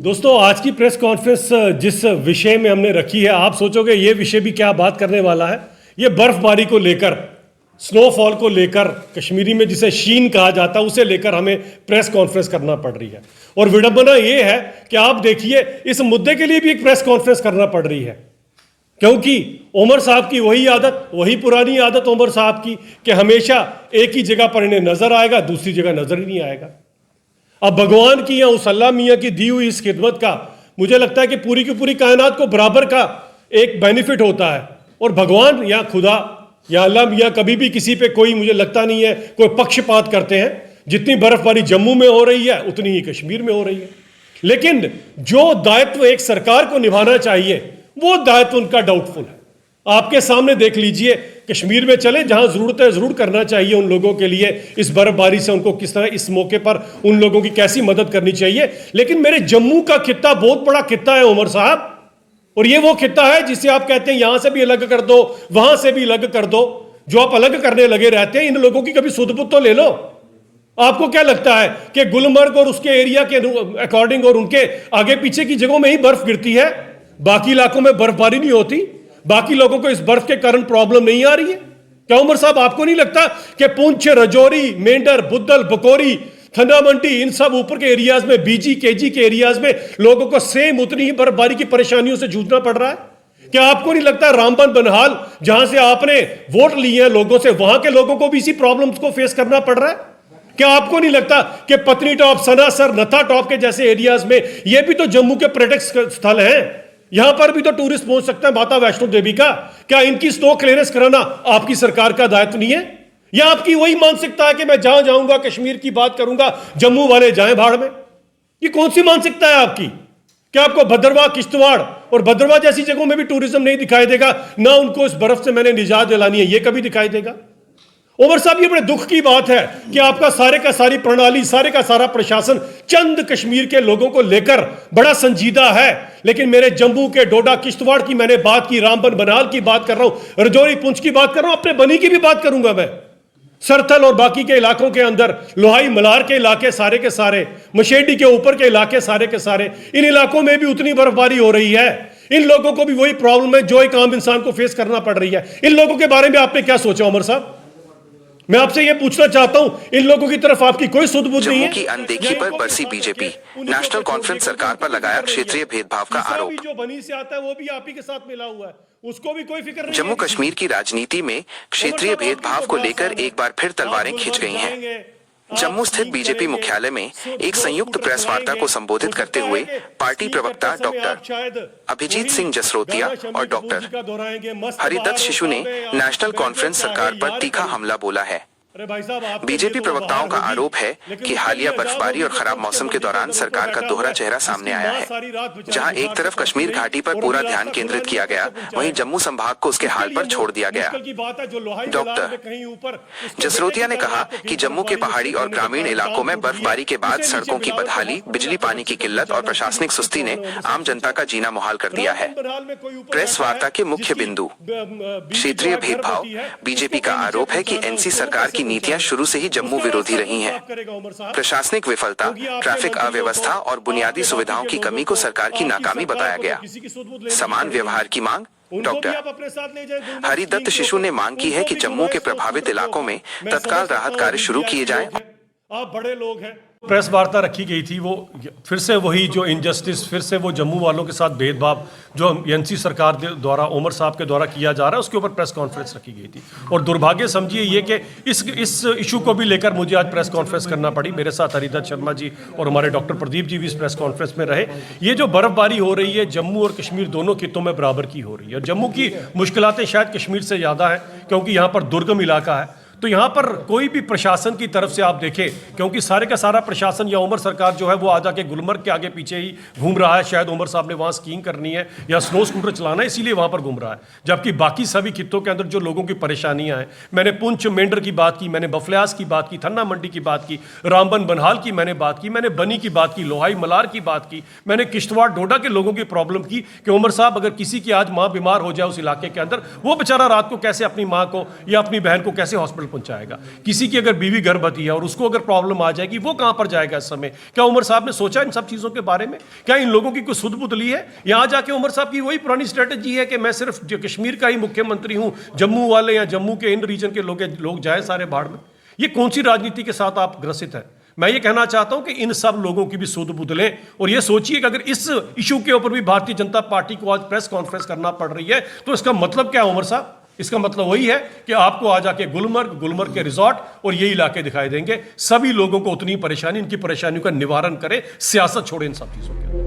दोस्तों, आज की प्रेस कॉन्फ्रेंस जिस विषय में हमने रखी है, आप सोचोगे ये विषय भी क्या बात करने वाला है। ये बर्फबारी को लेकर, स्नोफॉल को लेकर, कश्मीरी में जिसे शीन कहा जाता है, उसे लेकर हमें प्रेस कॉन्फ्रेंस करना पड़ रही है। और विडंबना ये है कि आप देखिए, इस मुद्दे के लिए भी एक प्रेस कॉन्फ्रेंस करना पड़ रही है, क्योंकि उमर साहब की वही आदत, वही पुरानी आदत उमर साहब की कि हमेशा एक ही जगह पर इन्हें नजर आएगा, दूसरी जगह नजर ही नहीं आएगा। अब भगवान की या उस अल्लाह मियाँ की दी हुई इस खिदमत का मुझे लगता है कि पूरी की पूरी कायनात को बराबर का एक बेनिफिट होता है। और भगवान या खुदा या अल्लाह मियाँ कभी भी किसी पे कोई, मुझे लगता नहीं है कोई पक्षपात करते हैं। जितनी बर्फबारी जम्मू में हो रही है उतनी ही कश्मीर में हो रही है, लेकिन जो दायित्व एक सरकार को निभाना चाहिए वो दायित्व उनका डाउटफुल है। आपके सामने देख लीजिए, कश्मीर में चले, जहां जरूरत है जरूर करना चाहिए उन लोगों के लिए। इस बर्फबारी से उनको किस तरह, इस मौके पर उन लोगों की कैसी मदद करनी चाहिए। लेकिन मेरे जम्मू का खित्ता बहुत बड़ा खित्ता है उमर साहब, और ये वो खित्ता है जिसे आप कहते हैं यहां से भी अलग कर दो, वहां से भी अलग कर दो। जो आप अलग करने लगे रहते हैं, इन लोगों की कभी सुध-बुध तो ले लो। आपको क्या लगता है कि गुलमर्ग और उसके एरिया के अकॉर्डिंग और उनके आगे पीछे की जगहों में ही बर्फ गिरती है, बाकी इलाकों में बर्फबारी नहीं होती? बाकी लोगों को इस बर्फ के कारण प्रॉब्लम नहीं आ रही है? क्या उमर साहब आपको नहीं लगता कि पुंछ, रजौरी, मेंढर, बुद्धल, बकोरी, थन्ना मंडी, इन सब ऊपर के एरियाज में, बीजी केजी के एरियाज में लोगों को सेम उतनी ही बर्फबारी की परेशानियों से जूझना पड़ रहा है? क्या आपको नहीं लगता रामबन, बनहाल, जहां से आपने वोट लिए हैं लोगों से, वहां के लोगों को भी इसी प्रॉब्लम्स को फेस करना पड़ रहा है? क्या आपको नहीं लगता कि पत्नी टॉप, सनासर, नथा टॉप के जैसे एरियाज में, ये भी तो जम्मू के पर्यटक स्थल हैं, यहां पर भी तो टूरिस्ट पहुंच सकता है माता वैष्णो देवी का। क्या इनकी स्नो क्लियरेंस कराना आपकी सरकार का दायित्व नहीं है? या आपकी वही मानसिकता है कि मैं जहां जाऊंगा कश्मीर की बात करूंगा, जम्मू वाले जाएं भाड़ में? ये कौन सी मानसिकता है आपकी? क्या आपको भद्रवाह, किश्तवाड़ और भद्रवाह जैसी जगहों में भी टूरिज्म नहीं दिखाई देगा? ना उनको इस बर्फ से मैंने निजात दिलानी है, ये कभी दिखाई देगा? उमर साहब, ये बड़े दुख की बात है कि आपका सारे का सारी प्रणाली, सारे का सारा प्रशासन चंद कश्मीर के लोगों को लेकर बड़ा संजीदा है, लेकिन मेरे जम्मू के, डोडा, किश्तवाड़ की मैंने बात की, रामबन, बनाल की बात कर रहा हूं, रजौरी, पुंछ की बात कर रहा हूं, अपने बनी की भी बात करूंगा मैं, सरथल और बाकी के इलाकों के अंदर, लोहाई मलार के इलाके सारे के सारे, मशेडी के ऊपर के इलाके सारे के सारे, इन इलाकों में भी उतनी बर्फबारी हो रही है। इन लोगों को भी वही प्रॉब्लम है जो एक आम इंसान को फेस करना पड़ रही है। इन लोगों के बारे में आपने क्या सोचा उमर साहब? मैं आपसे यह पूछना चाहता हूं, इन लोगों की तरफ आपकी कोई सुध-बुध नहीं है? जम्मू की अनदेखी पर बरसी बीजेपी, नेशनल कॉन्फ्रेंस सरकार पर लगाया क्षेत्रीय भेदभाव का आरोप। जो बनी से आता है वो भी आप ही के साथ मिला हुआ है, उसको भी कोई फिक्र नहीं। जम्मू कश्मीर की राजनीति में क्षेत्रीय भेदभाव को लेकर एक बार फिर तलवारें खिंच गई हैं। जम्मू स्थित बीजेपी मुख्यालय में एक संयुक्त प्रेस वार्ता को संबोधित करते हुए पार्टी प्रवक्ता डॉक्टर अभिजीत सिंह जसरोतिया और डॉक्टर हरिदत्त शिशु ने नेशनल कॉन्फ्रेंस सरकार पर तीखा हमला बोला है। बीजेपी प्रवक्ताओं का आरोप है कि हालिया बर्फबारी और खराब मौसम के दौरान सरकार का दोहरा चेहरा सामने आया है। जहां एक तरफ कश्मीर घाटी पर पूरा ध्यान केंद्रित किया गया, वहीं जम्मू संभाग को उसके हाल पर छोड़ दिया गया। डॉक्टर जसरोतिया ने कहा कि जम्मू के पहाड़ी और ग्रामीण इलाकों में बर्फबारी के बाद सड़कों की बदहाली, बिजली पानी की किल्लत और प्रशासनिक सुस्ती ने आम जनता का जीना मुहाल कर दिया है। प्रेस वार्ता के मुख्य बिंदु क्षेत्रीय भेदभाव। बीजेपी का आरोप है कि एनसी सरकार की नीतियां शुरू से ही जम्मू विरोधी रही हैं। प्रशासनिक विफलता, ट्रैफिक अव्यवस्था और बुनियादी सुविधाओं की कमी को सरकार की नाकामी बताया गया। समान व्यवहार की मांग। डॉक्टर हरिदत्त शिशु ने मांग की है कि जम्मू के प्रभावित इलाकों में तत्काल राहत कार्य शुरू किए जाएं। आप बड़े लोग हैं। प्रेस वार्ता रखी गई थी, वो फिर से वही जो इनजस्टिस, फिर से वो जम्मू वालों के साथ भेदभाव जो एनसी सरकार द्वारा, उमर साहब के द्वारा किया जा रहा है, उसके ऊपर प्रेस कॉन्फ्रेंस रखी गई थी। और दुर्भाग्य समझिए ये कि इस इशू को भी लेकर मुझे आज प्रेस कॉन्फ्रेंस करना पड़ी। मेरे साथ हरिदत्त शर्मा जी और हमारे डॉक्टर प्रदीप जी भी इस प्रेस कॉन्फ्रेंस में रहे। ये जो बर्फबारी हो रही है, जम्मू और कश्मीर दोनों खित्तों में बराबर की हो रही है। और जम्मू की मुश्किलातें शायद कश्मीर से ज़्यादा है, क्योंकि यहाँ पर दुर्गम इलाका है। तो यहाँ पर कोई भी प्रशासन की तरफ से आप देखें, क्योंकि सारे का सारा प्रशासन या उमर सरकार जो है वो आ जाके गुलमर्ग के आगे पीछे ही घूम रहा है। शायद उमर साहब ने वहाँ स्कीइंग करनी है या स्नो स्कूटर चलाना है, इसीलिए वहाँ पर घूम रहा है। जबकि बाकी सभी खित्तों के अंदर जो लोगों की परेशानियाँ हैं, मैंने पुंछ, मेंढर की बात की, मैंने बफल्यास की बात की, थन्ना मंडी की बात की, रामबन, बनहाल की मैंने बात की, मैंने बनी की बात की, लोहाई मलार की बात की, मैंने किश्तवाड़, डोडा के लोगों की प्रॉब्लम की कि उमर साहब, अगर किसी की आज माँ बीमार हो जाए उस इलाके के अंदर, वो बेचारा रात को कैसे अपनी माँ को या अपनी बहन को कैसे हॉस्पिटल पहुंचाएगा। किसी की अगर बीवी गर्भवती है और उसको अगर प्रॉब्लम आ जाएगी, वो कहां पर जाएगा इस समय? क्या उमर साहब ने सोचा इन सब चीजों के बारे में? क्या इन लोगों की कोई सुध बुध ली है? यहां जाके उमर साहब की वही पुरानी स्ट्रेटेजी है कि मैं सिर्फ कश्मीर का ही मुख्यमंत्री हूं, जम्मू वाले या जम्मू के इन रीजन के लोग जाए सारे बाढ़ में। ये कौन सी राजनीति के साथ आप ग्रसित है? मैं ये कहना चाहता हूं कि इन सब लोगों की भी सुध बुध लें और ये सोचिए कि अगर इस इशू के ऊपर भी भारतीय जनता पार्टी को आज प्रेस कॉन्फ्रेंस करना पड़ रही है तो इसका मतलब क्या है उमर साहब? इसका मतलब वही है कि आपको आ जाके गुलमर्ग के रिजॉर्ट और ये इलाके दिखाई देंगे। सभी लोगों को उतनी परेशानी, इनकी परेशानियों का निवारण करें, सियासत छोड़ें इन सब चीजों के।